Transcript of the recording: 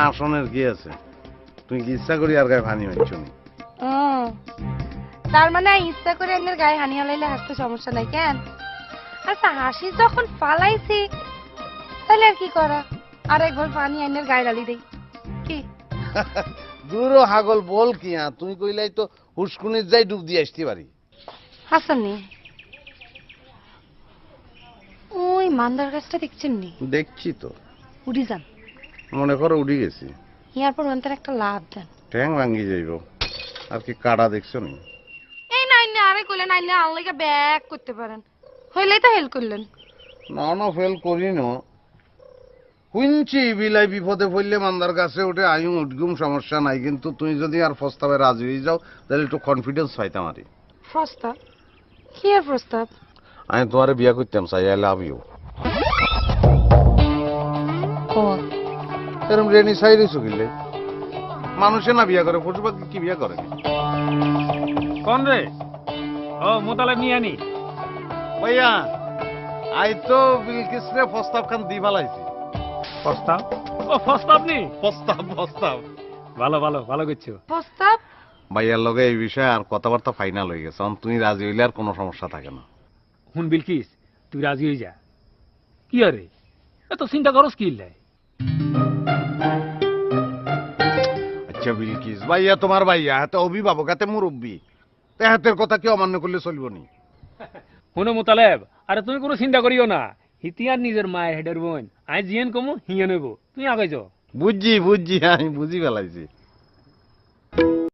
আসনের কি আছে? তুই কি ইচ্ছা করি আর গায়ে পানি মারছ নি? তার মানে ইচ্ছা করে এনের গায়ে হানি হলাইলে হাসতে সমস্যা নাই কেন? আচ্ছা হাসি যখন ফালাইছি তাহলে আর কি করা? আর একবার পানি এনের গায়ে ঢালি দেই কি? দূরও হাগল বল কি তুই কইলাই তো হুসকুনির যাই ডুব দিয়ে আসতে পারি। হাসাননি ওই মান্দার গাছটা দেখছেন নি? দেখছি তো। উড়ি যান, মনে করো উড়ি গেছি। ইয়ার পর অন্তর একটা লাভ দেন। ট্যাং ভাঙ্গি যাইব। আর কি কাটা দেখছো নি? এই নাই না আরে কইলেন আইলে আনলাইকা ব্যাক করতে পারেন, হইলেই তো হেল্প করলেন। না ফেল করি না। শুনছি বিলাই বিপদে পড়লে মান্দার কাছে উঠে আয়ু উঠগুম সমস্যা নাই, কিন্তু তুই যদি আর প্রস্তাবে রাজি হয়ে যাও তাহলে একটু কনফিডেন্স পাইতাম আরে। প্রস্তাব? কি আর প্রস্তাব? আমি তোমারে বিয়া করতাম চাই, আই লাভ ইউ। এরম রেনি সাইরে চুকিলে মানুষে না বিয়া করে, পশু পাখি কি বিয়া করে? কোন রে? ও মোতালেব নিয়ে আনি। ভাইয়া আই তো বিলকিস রে প্রস্তাব খান দি ভালাইছি। প্রস্তাব? ও প্রস্তাব নি? প্রস্তাব ভালো ভালো ভালো করছো। প্রস্তাব? ভাইয়ার লগে এই বিষয়ে আর কথাবার্তা ফাইনাল হয়ে গেছে। তুমি রাজি হইলে আর কোনো সমস্যা থাকে না। হুন বিলকিস, তুই রাজি হয়ে যা। কি আরে এত চিন্তা করস কি লাই? আচ্ছা বিলকিস ভাইয়া তোমার ভাইয়া হাতে অভিভাবক, হাতে মুরব্বী, হাতের কথা কি অমান্য করলে চলবো নি? হুনো মোতালেব, আরে তুমি কোনো চিন্তা করিও না। হিতিয়ার নিজের মায়ের হেডের বোন, আই জিয়েন কমু হিয়ে নেবো, তুই আগে যাও। বুঝছি আমি বুঝি ফেলাইছি।